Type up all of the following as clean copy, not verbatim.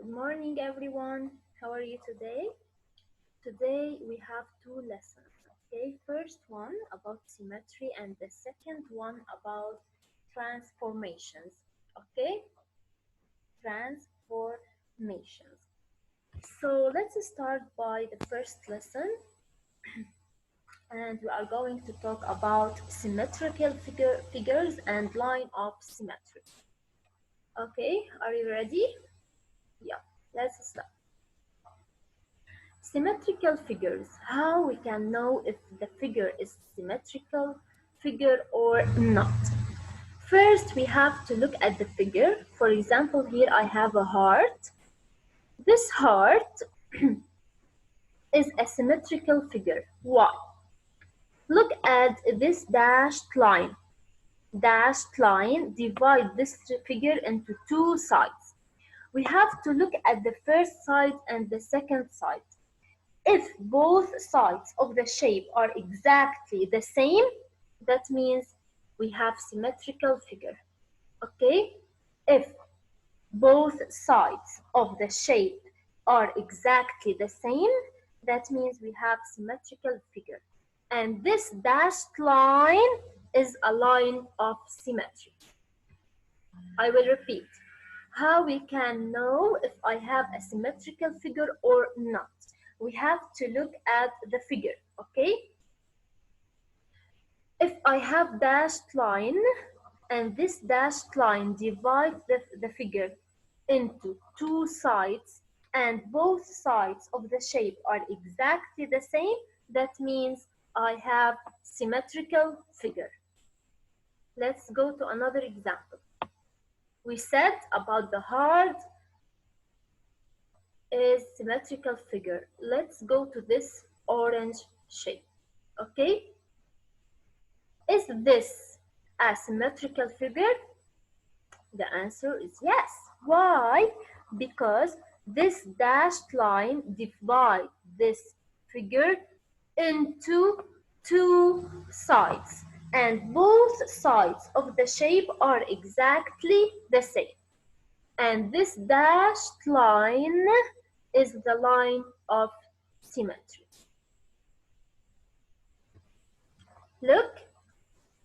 Good morning, everyone. How are you today? Today we have two lessons. Okay, first one about symmetry and the second one about transformations. Okay, transformations. So let's start by the first lesson, and we are going to talk about symmetrical figures and line of symmetry. Okay, are you ready? Yeah, let's start. Symmetrical figures. How we can know if the figure is symmetrical figure or not. First, we have to look at the figure. For example, here I have a heart. This heart is a symmetrical figure. Why? Look at this dashed line. Dashed line divide this figure into two sides. We have to look at the first side and the second side. If both sides of the shape are exactly the same, that means we have symmetrical figure. Okay? If both sides of the shape are exactly the same, that means we have symmetrical figure. And this dashed line is a line of symmetry. I will repeat. How we can know if I have a symmetrical figure or not? We have to look at the figure, okay? If I have dashed line and this dashed line divides the figure into two sides and both sides of the shape are exactly the same, that means I have symmetrical figure. Let's go to another example. We said about the heart is symmetrical figure. Let's go to this orange shape. Okay? Is this a symmetrical figure? The answer is yes. Why? Because this dashed line divides this figure into two sides, and both sides of the shape are exactly the same. And this dashed line is the line of symmetry. Look,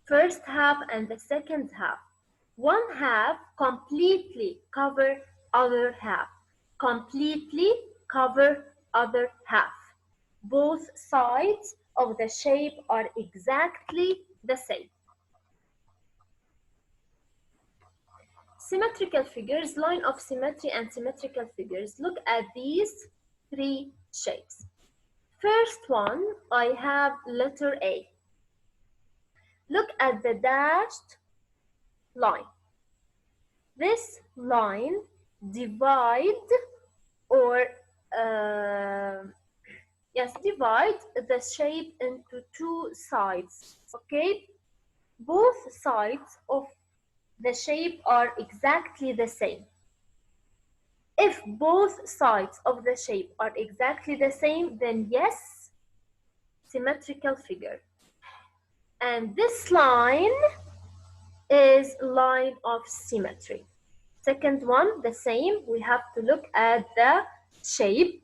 first half and the second half. One half completely cover other half. Completely cover other half. Both sides of the shape are exactly the same. Symmetrical figures, line of symmetry and symmetrical figures. Look at these three shapes. First one, I have letter A. Look at the dashed line. This line divide or divide the shape into two sides. Okay, both sides of the shape are exactly the same. If both sides of the shape are exactly the same, then yes, symmetrical figure. And this line is line of symmetry. Second one, the same. We have to look at the shape.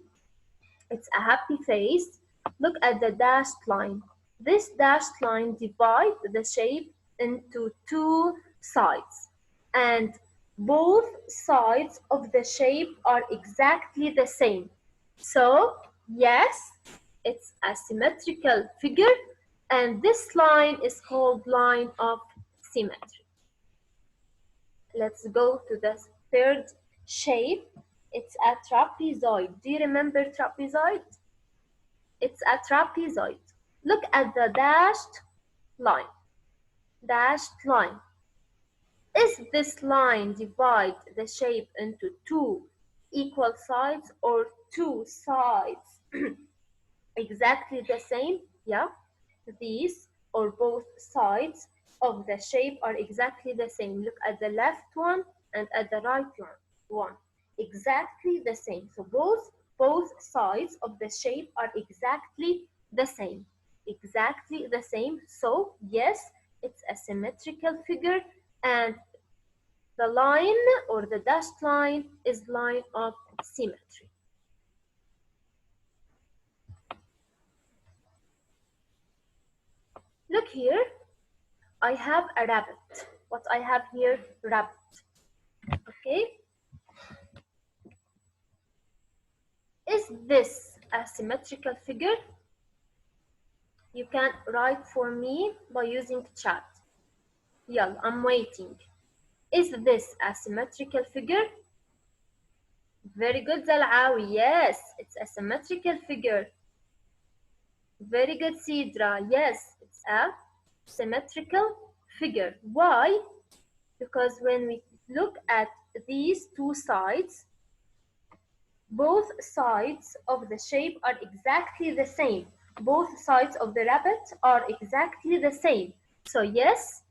It's a happy face. Look at the dashed line. This dashed line divides the shape into two sides. And both sides of the shape are exactly the same. So, yes, it's a symmetrical figure. And this line is called line of symmetry. Let's go to the third shape. It's a trapezoid. Do you remember trapezoid? It's a trapezoid. Look at the dashed line. Dashed line. Is this line divide the shape into two equal sides or two sides exactly the same? Yeah, these or both sides of the shape are exactly the same. Look at the left one and at the right one. Exactly the same. So both sides of the shape are exactly the same. Exactly the same. So yes, it's a symmetrical figure and The line or the dashed line is line of symmetry. Look here, I have a rabbit. What I have here, rabbit. Okay. Is this a symmetrical figure? You can write for me by using chat. Yeah, I'm waiting. Is this a symmetrical figure? Very good, Zal'awi. Yes, it's a symmetrical figure. Very good, Sidra. Yes, it's a symmetrical figure. Why? Because when we look at these two sides, both sides of the shape are exactly the same. Both sides of the rabbit are exactly the same. So yes,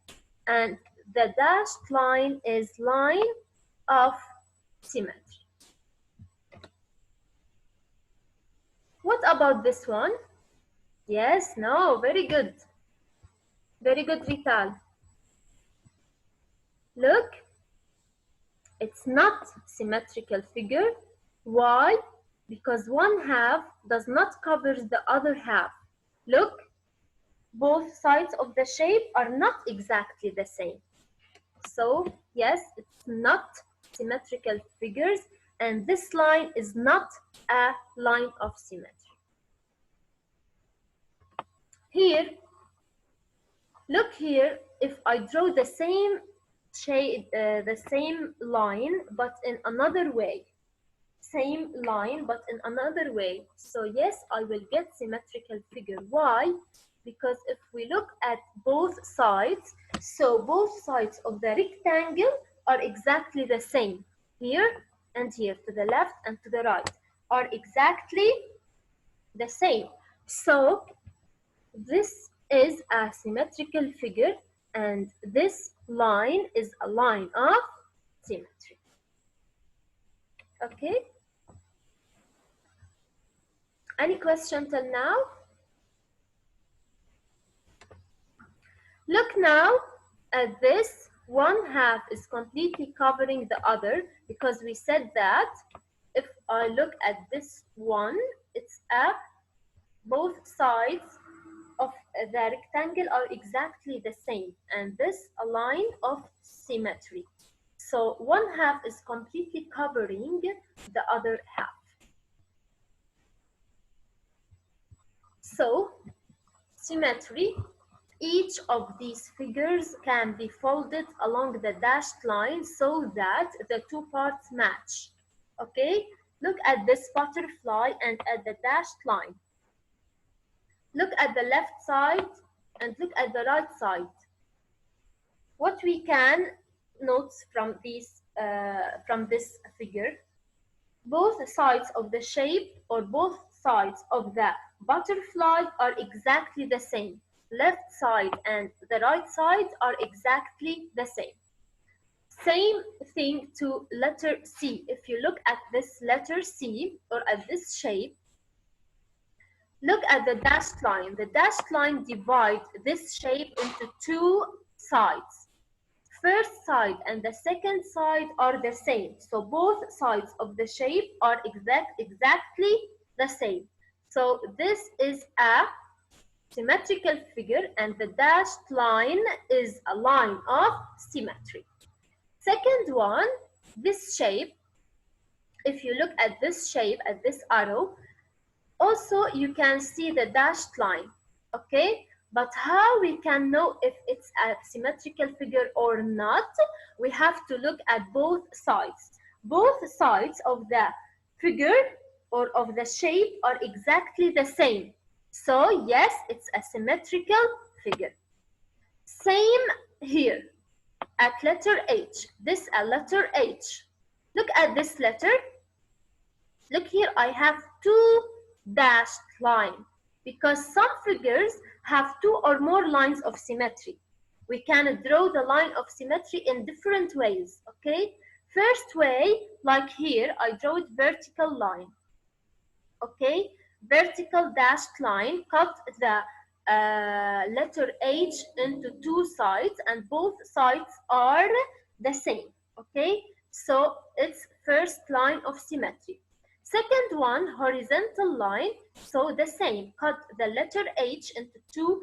and the dashed line is line of symmetry. What about this one? Yes, no, very good. Very good, Vital. Look, it's not symmetrical figure. Why? Because one half does not cover the other half. Look, both sides of the shape are not exactly the same. So yes, it's not symmetrical figures, and this line is not a line of symmetry. Here, look here, if I draw the same shade, the same line, but in another way. Same line, but in another way. So yes, I will get symmetrical figure. Why? Because if we look at both sides, so both sides of the rectangle are exactly the same. Here and here, to the left and to the right, are exactly the same. So this is a symmetrical figure, and this line is a line of symmetry. Okay? Any question till now? Look now at this. One half is completely covering the other, because we said that if I look at this one, it's up. Both sides of the rectangle are exactly the same, and this a line of symmetry. So one half is completely covering the other half. So symmetry, each of these figures can be folded along the dashed line so that the two parts match. Okay, look at this butterfly and at the dashed line. Look at the left side and look at the right side. What we can note from this figure, both sides of the shape or both sides of the butterfly are exactly the same. Left side and the right side are exactly the same. Same thing to letter C. If you look at this letter C or at this shape, look at the dashed line. The dashed line divides this shape into two sides. First side and the second side are the same. So both sides of the shape are exactly the same. So this is a symmetrical figure, and the dashed line is a line of symmetry. Second one, this shape, if you look at this shape, at this arrow, also you can see the dashed line, okay? But how we can know if it's a symmetrical figure or not? We have to look at both sides. Both sides of the figure or of the shape are exactly the same. So yes, it's a symmetrical figure. Same here at letter H. This a letter H. Look at this letter. Look here, I have two dashed lines because some figures have two or more lines of symmetry. We can draw the line of symmetry in different ways, okay? First way, like here, I draw it vertical line, okay? Vertical dashed line, cut the letter H into two sides, and both sides are the same. Okay, so it's first line of symmetry. Second one, horizontal line, so the same, cut the letter H into two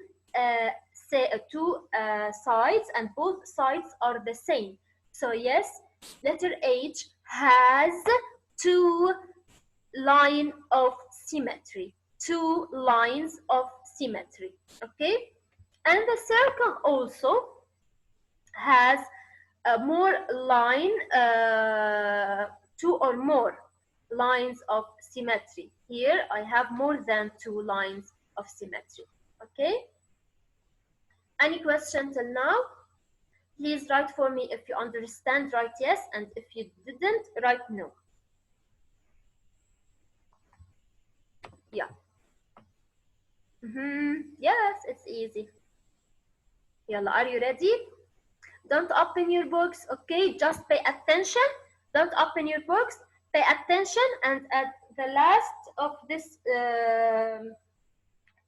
sides, and both sides are the same. So yes, letter H has two line of symmetry, two lines of symmetry. Okay, and the circle also has a more line, two or more lines of symmetry. Here I have more than two lines of symmetry. Okay, any question till now? Please write for me if you understand, write yes, and if you didn't, write no. Yeah. Yes, it's easy. Yalla, are you ready? Don't open your books, okay? Just pay attention. Don't open your books. Pay attention, and at the last of this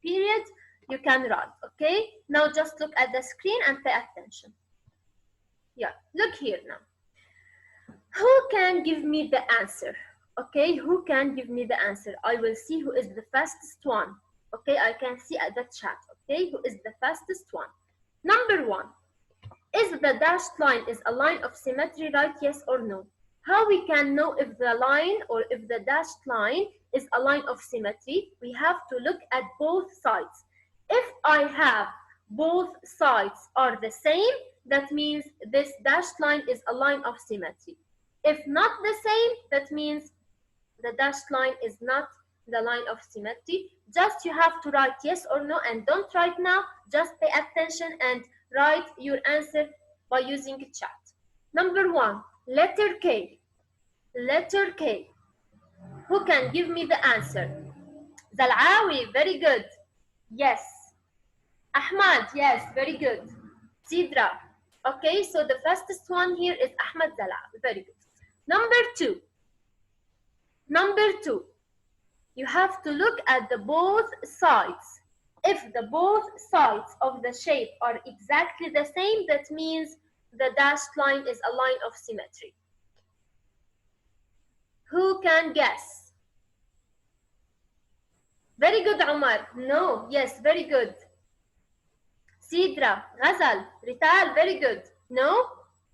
period, you can write, okay? Now just look at the screen and pay attention. Yeah, look here now. Who can give me the answer? Okay, who can give me the answer? I will see who is the fastest one. Okay, I can see at the chat. Okay, who is the fastest one? Number one. Is the dashed line is a line of symmetry, right? Yes or no? How we can know if the line or if the dashed line is a line of symmetry? We have to look at both sides. If I have both sides are the same, that means this dashed line is a line of symmetry. If not the same, that means the dashed line is not the line of symmetry. Just you have to write yes or no, and don't write now. Just pay attention and write your answer by using chat. Number one, letter K. Letter K. Who can give me the answer? Zal'awi, very good. Yes. Ahmad, yes, very good. Sidra. Okay, so the fastest one here is Ahmad Zal'awi, very good. Number two. Number two. You have to look at the both sides. If the both sides of the shape are exactly the same, that means the dashed line is a line of symmetry. Who can guess? Very good, Omar. No, yes, very good. Sidra, Ghazal, Rital, very good. No,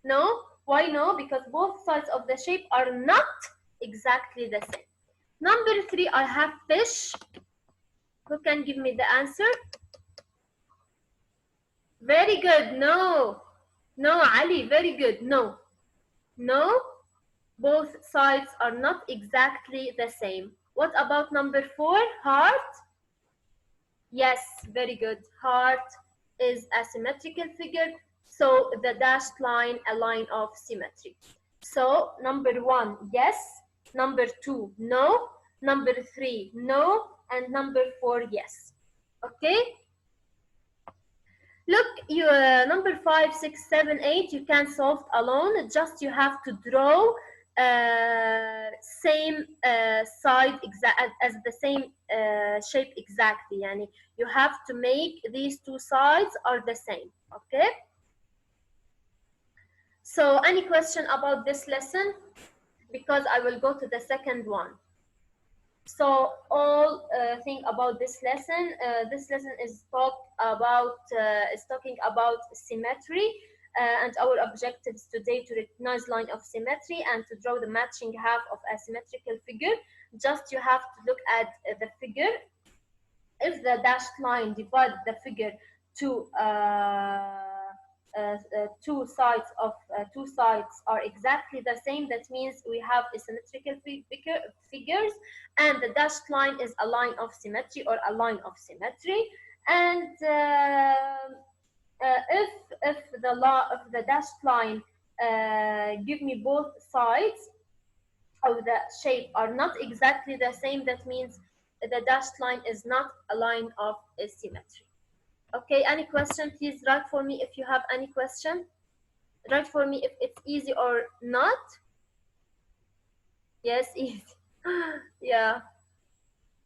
no. Why no? Because both sides of the shape are not exactly the same. Number three, I have fish. Who can give me the answer? Very good. No. No, Ali, very good. No. No, both sides are not exactly the same. What about number four? Heart? Yes, very good. Heart is a symmetrical figure, so the dashed line, a line of symmetry. So number one, yes. Number two, no. Number three, no. And number four, yes. Okay? Look, number 5, 6, 7, 8, you can solve alone. Just you have to draw same side as the same shape exactly. Yani you have to make these two sides are the same. Okay. So any question about this lesson? Because I will go to the second one. So all thing about this lesson. This lesson is talking about symmetry, and our objectives today to recognize line of symmetry and to draw the matching half of a symmetrical figure. Just you have to look at the figure. If the dashed line divides the figure to two sides are exactly the same, that means we have a symmetrical figures, and the dashed line is a line of symmetry or a line of symmetry. And if the dashed line give me both sides of the shape are not exactly the same, that means the dashed line is not a line of symmetry. Okay, any question? Please write for me if you have any question. Write for me if it's easy or not. Yes, easy. Yeah.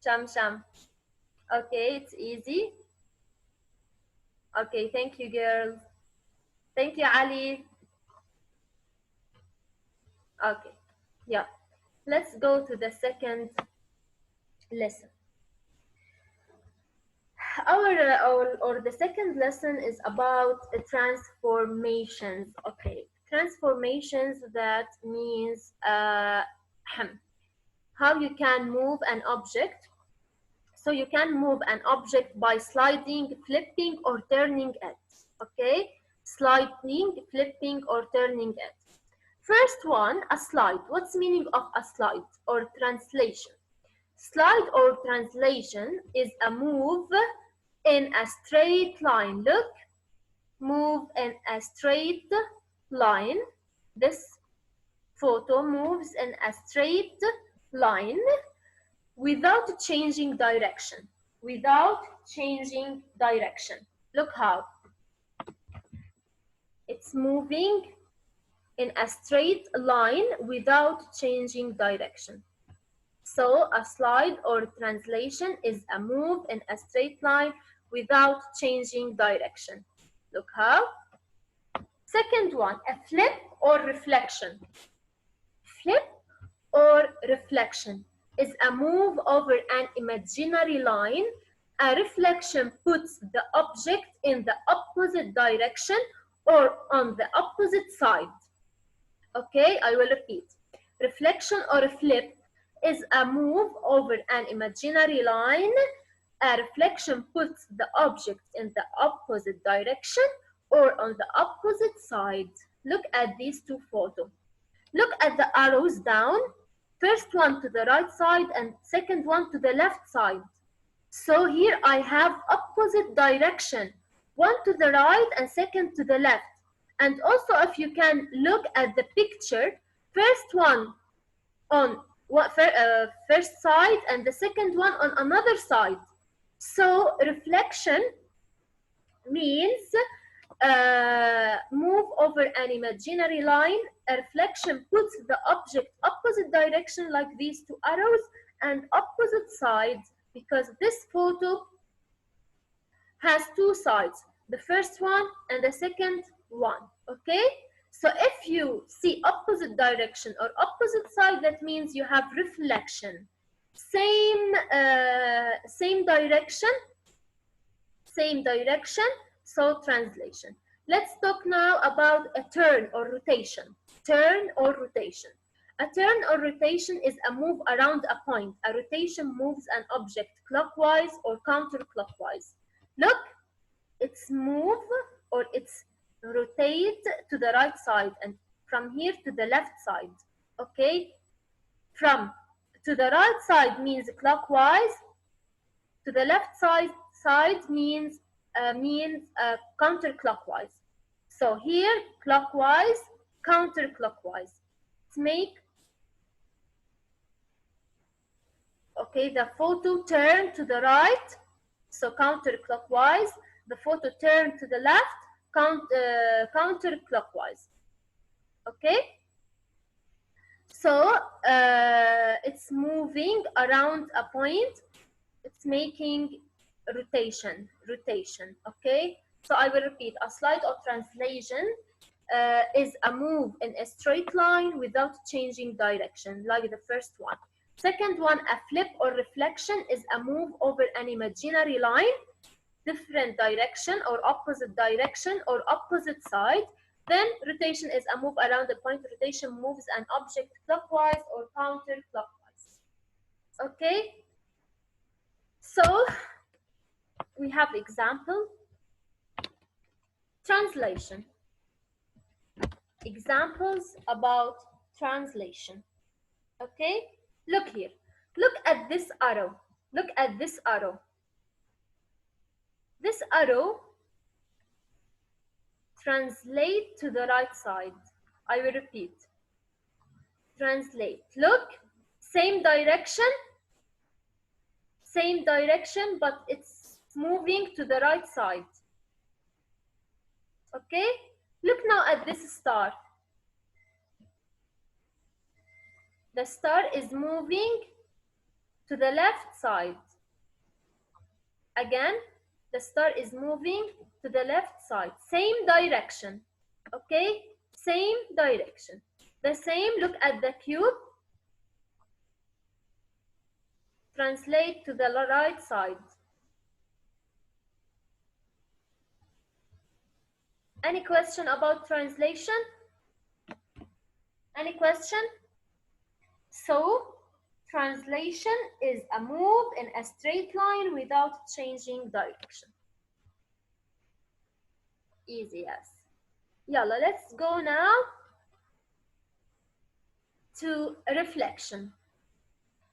Sham. Okay, it's easy. Okay, thank you, girls. Thank you, Ali. Okay, yeah. Let's go to the second lesson. Or the second lesson is about transformations. Okay, transformations, that means how you can move an object. So you can move an object by sliding, flipping, or turning it. Okay, sliding, flipping, or turning it. First one, a slide. What's meaning of a slide or translation? Slide or translation is a move in a straight line. Look, move in a straight line. This photo moves in a straight line without changing direction. Without changing direction. Look how it's moving in a straight line without changing direction. So a slide or translation is a move in a straight line without changing direction. Look how. Second one, a flip or reflection. Flip or reflection is a move over an imaginary line. A reflection puts the object in the opposite direction or on the opposite side. Okay, I will repeat. Reflection or flip is a move over an imaginary line. A reflection puts the object in the opposite direction or on the opposite side. Look at these two photos. Look at the arrows down. First one to the right side and second one to the left side. So here I have opposite direction. One to the right and second to the left. And also if you can look at the picture, first one on first side and the second one on another side. So reflection means move over an imaginary line. A reflection puts the object opposite direction like these two arrows and opposite sides, because this photo has two sides, the first one and the second one. Okay, so if you see opposite direction or opposite side, that means you have reflection. Same direction, so translation. Let's talk now about a turn or rotation. Turn or rotation. A turn or rotation is a move around a point. A rotation moves an object clockwise or counterclockwise. Look, it's move or it's rotate to the right side and from here to the left side. Okay, from to the right side means clockwise, to the left side means counterclockwise. So here clockwise, counterclockwise. Let's make the photo turn to the right, so counterclockwise. The photo turn to the left, counterclockwise. Okay, so it's moving around a point, it's making rotation. Okay, so I will repeat. A slide or translation is a move in a straight line without changing direction, like the first one. Second one, a flip or reflection is a move over an imaginary line, different direction or opposite direction or opposite side. Then rotation is a move around the point. Rotation moves an object clockwise or counterclockwise. Okay, so we have example. Translation. Examples about translation. Okay, look here. Look at this arrow. Look at this arrow. This arrow translate to the right side. I will repeat. Translate. Look, same direction, but it's moving to the right side. Okay, look now at this star. The star is moving to the left side. Again, the star is moving to the left side. Same direction. Okay, same direction. The same, look at the cube. Translate to the right side. Any question about translation? Any question? So, translation is a move in a straight line without changing direction. Easy, yes. Yalla, let's go now to reflection.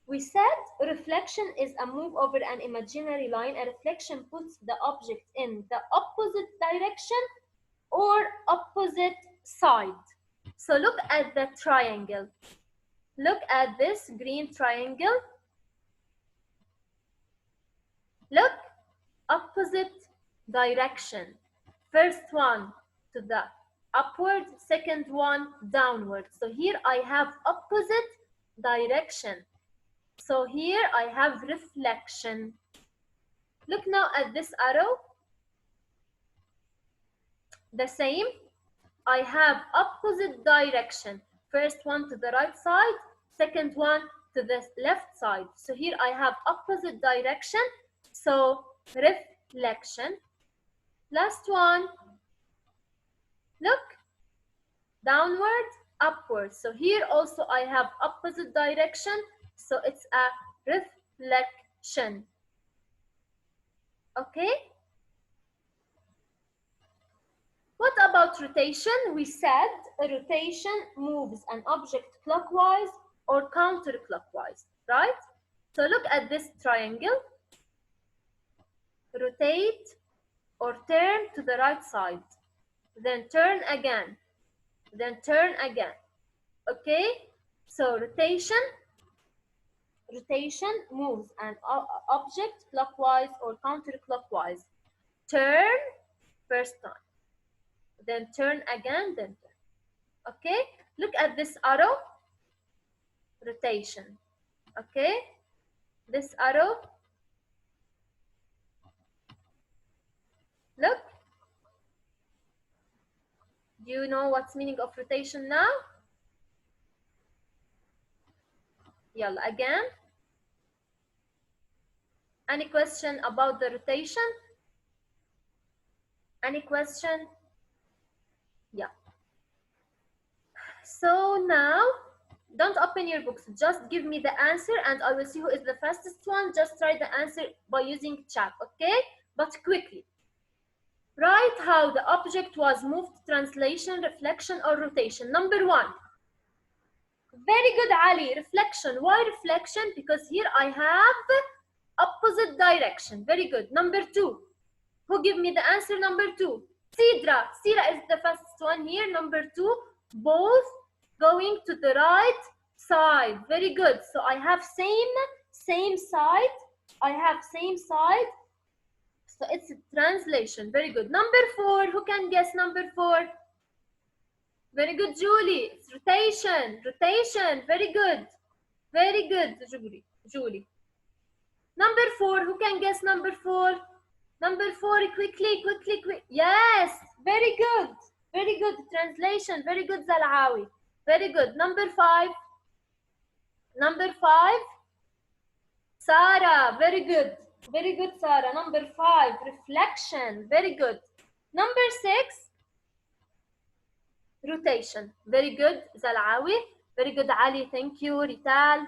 We said reflection is a move over an imaginary line. A reflection puts the object in the opposite direction or opposite side. So look at the triangle. Look at this green triangle. Look, opposite direction. First one to the upward, second one downward. So here I have opposite direction. So here I have reflection. Look now at this arrow. The same. I have opposite direction. First one to the right side, second one to the left side. So here I have opposite direction. So reflection. Last one. Look, downward, upward. So here also I have opposite direction. So it's a reflection. Okay? What about rotation? We said a rotation moves an object clockwise or counterclockwise, right? So look at this triangle. Rotate or turn to the right side. Then turn again. Then turn again. Okay? So rotation moves an object clockwise or counterclockwise. Turn first time. Then turn again, then turn. Okay? Look at this arrow. Rotation. Okay? This arrow. Look. Do you know what's meaning of rotation now? Yalla, again. Any question about the rotation? Any question? Yeah. So now, don't open your books. Just give me the answer and I will see who is the fastest one. Just write the answer by using chat, okay? But quickly. Write how the object was moved, translation, reflection, or rotation. Number one. Very good, Ali. Reflection. Why reflection? Because here I have opposite direction. Very good. Number two. Who give me the answer? Number two. Sidra. Sidra is the fastest one here. Number two. Both going to the right side. Very good. So I have same side. I have same side. So it's a translation. Very good. Number four. Who can guess number four? Very good, Julie. It's rotation. Rotation. Very good. Very good, Julie. Number four. Who can guess number four? Number four. Quickly. Yes. Very good. Very good. Translation. Very good, Zalawi. Very good. Number five. Number five. Sarah. Very good. Very good, Sarah. Number five. Reflection. Very good. Number six. Rotation. Very good, Zalawi. Very good, Ali. Thank you, Rital.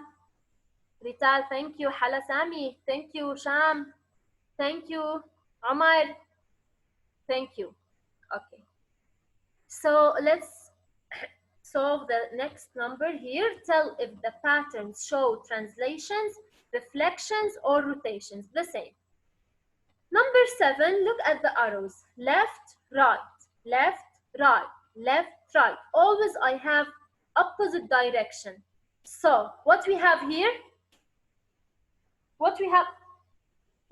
Rital, thank you. Hala Sami. Thank you, Sham. Thank you, Omar. Thank you. Okay. So let's solve the next number here. Tell if the patterns show translations, reflections, or rotations. The same. Number 7, look at the arrows. Left, right, left, right, left, right. Always I have opposite direction. So what we have here? What we have?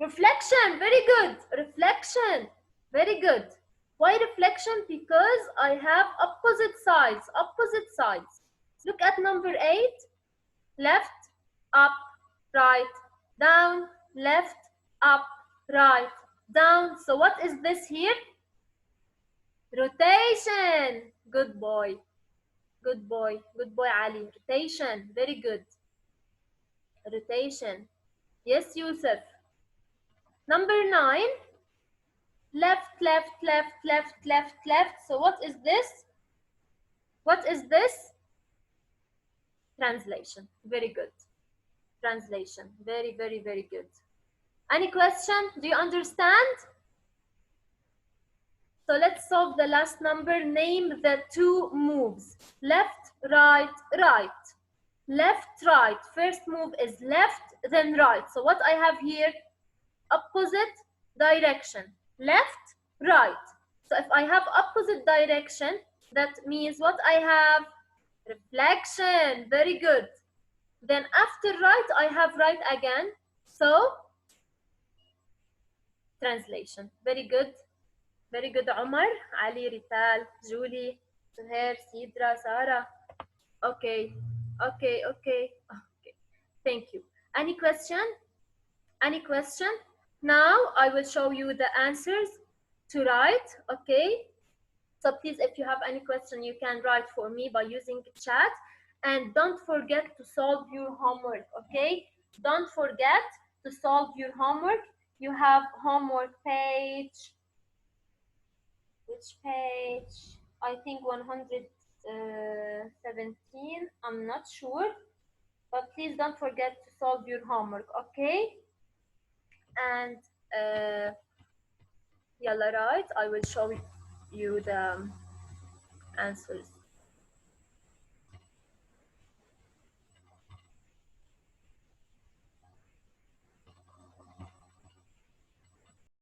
Reflection. Very good. Reflection. Very good. Why reflection? Because I have opposite sides. Opposite sides. Look at number 8. Left, up, right, down, left, up, right, down. So what is this here? Rotation. Good boy. Good boy. Good boy, Ali. Rotation. Very good. Rotation. Yes, Yusuf. Number 9. Left, left, left, left, left, left. So what is this? What is this? Translation. Very good. Translation. Very, very, very good. Any question? Do you understand? So let's solve the last number. Name the two moves. Left, right, right. Left, right. First move is left, then right. So what I have here, opposite direction. Left, right. So if I have opposite direction, that means what I have? Reflection. Very good. Then after right, I have right again. So translation. Very good. Very good, Omar, Ali, Rital, Julie, Suhair, Sidra, Sarah. Okay, okay, okay, okay. Thank you. Any question? Any question? Now I will show you the answers to write. Okay. So please, if you have any question, you can write for me by using chat. And don't forget to solve your homework. Okay. Don't forget to solve your homework. You have homework page. Which page? I think 117. I'm not sure. But please don't forget to solve your homework, okay? And yalla, right, I will show you the answers.